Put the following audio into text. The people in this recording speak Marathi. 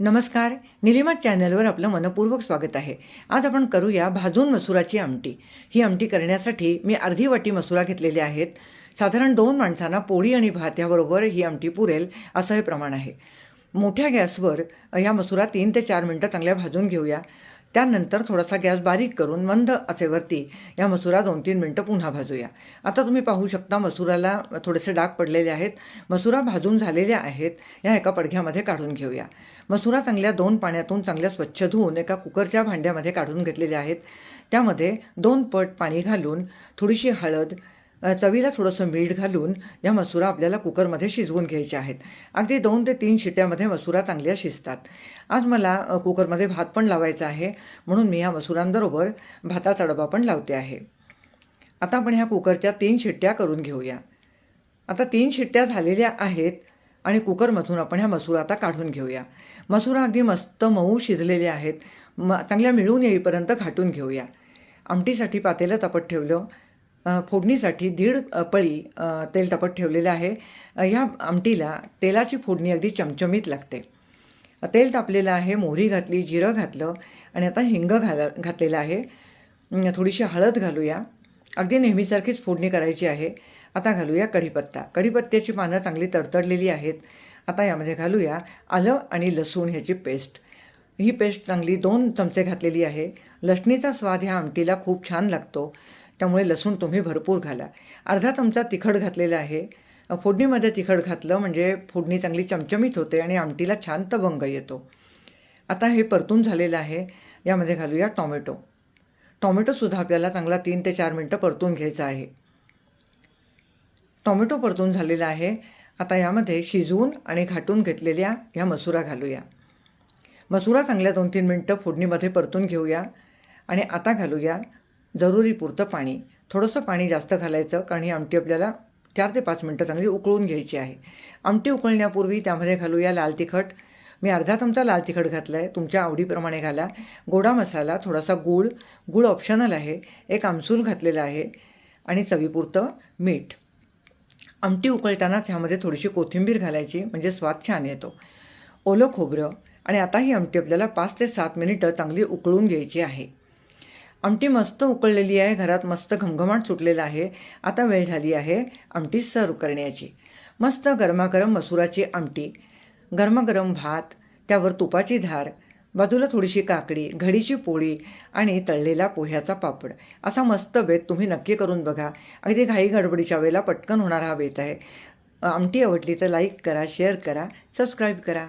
नमस्कार. निलिमा चॅनलवर आपलं मनपूर्वक स्वागत आहे. आज आपण करूया भाजून मसुराची आमटी. ही आमटी करण्यासाठी मी अर्धी वाटी मसुरा घेतलेले आहेत. साधारण 2 माणसांना पोळी आणि भात याबरोबर ही आमटी पुरेल असं हे प्रमाण आहे. मोठ्या गॅसवर या मसुरा 3 ते 4 मिनटं चांगल्या भाजून घेऊया. त्यानंतर थोडासा गॅस बारीक करून मंद आचेवरती या मसुरा 2-3 मिनटं पुन्हा भाजूया. आता तुम्ही पाहू शकता मसुराला थोडेसे डाग पडलेले आहेत. मसुरा भाजून झालेल्या आहेत. या एका पडघ्यामध्ये काढून घेऊया. मसुरा चांगल्या 2 पाण्यातून चांगल्या स्वच्छ धुवून एका कुकरच्या भांड्यामध्ये काढून घेतलेले आहेत. त्यामध्ये 2 पट पाणी घालून थोडीशी हळद, चवीला थोडंसं मीठ घालून या मसुरा आपल्याला कुकरमध्ये शिजवून घ्यायचे आहेत. अगदी 2 ते 3 शिट्ट्यामध्ये मसुरा चांगल्या शिजतात. आज मला कुकरमध्ये भात पण लावायचा आहे, म्हणून मी ह्या मसुरांबरोबर भाताचा डबा पण लावते आहे. आता आपण ह्या कुकरच्या 3 शिट्ट्या करून घेऊया. आता 3 शिट्ट्या झालेल्या आहेत आणि कुकरमधून आपण ह्या मसुरा आता काढून घेऊया. मसुरा अगदी मस्त मऊ शिजलेले आहेत. चांगल्या मिळून येईपर्यंत घाटून घेऊया. आमटीसाठी पातेलं तापत ठेवलं. फोडणीसाठी 1.5 पळी तेल तापत ठेवलेलं आहे. ह्या आमटीला तेलाची फोडणी अगदी चमचमीत लागते. तेल तापलेलं आहे. मोहरी घातली, जिरं घातलं आणि आता हिंग घातलेलं आहे. थोडीशी हळद घालूया. अगदी नेहमीसारखीच फोडणी करायची आहे. आता घालूया कढीपत्ता. कढीपत्त्याची पानं चांगली तडतडलेली आहेत. आता यामध्ये घालूया आलं आणि लसूण ह्याची पेस्ट. ही पेस्ट चांगली 2 चमचे घातलेली आहे. लसणीचा स्वाद ह्या आमटीला खूप छान लागतो, त्यामुळे लसूण तुम्ही भरपूर घाला. अर्धा चमचा तिखट घातलेलं आहे. फोडणीमध्ये तिखट घातलं म्हणजे फोडणी चांगली चमचमीत होते आणि आमटीला छान तवंग येतो. आता हे परतून झालेलं आहे. यामध्ये घालूया टॉमॅटो. टॉमॅटोसुद्धा आपल्याला चांगला 3 ते 4 मिनटं परतून घ्यायचा आहे. टॉमॅटो परतून झालेला आहे. आता यामध्ये शिजवून आणि घाटून घेतलेल्या ह्या मसुरा घालूया. मसुरा चांगल्या 2-3 मिनटं फोडणीमध्ये परतून घेऊया आणि आता घालूया जरुरीपुरतं पाणी. थोडंसं पाणी जास्त घालायचं, कारण ही आमटी आपल्याला 4 ते 5 मिनटं चांगली उकळून घ्यायची आहे. आमटी उकळण्यापूर्वी त्यामध्ये घालूया लाल तिखट. मी अर्धा चमचा लाल तिखट घातलं आहे. तुमच्या आवडीप्रमाणे घाला. गोडा मसाला, थोडासा गूळ ऑप्शनल आहे. 1 आमसूल घातलेला आहे आणि चवीपुरतं मीठ. आमटी उकळतानाच ह्यामध्ये थोडीशी कोथिंबीर घालायची, म्हणजे स्वाद छान येतो. ओलं खोबरं. आणि आता ही आमटी आपल्याला 5 ते 7 मिनिटं चांगली उकळून घ्यायची आहे. आमटी मस्त उकळलेली आहे. घरात मस्त घमघमाट सुटलेला आहे. आता वेळ झाली आहे आमटी सर्व करण्याची. मस्त गरमागरम मसुराची आमटी, गरमागरम भात, त्यावर तुपाची धार, बाजूला थोडीशी काकडी, घडीची पोळी आणि तळलेला पोह्याचा पापड. असा मस्त बेत तुम्ही नक्की करून बघा. अगदी घाई गडबडीच्या वेळेला पटकन होणारा हा बेत आहे. आमटी आवडली तर लाईक करा, शेअर करा, सबस्क्राईब करा.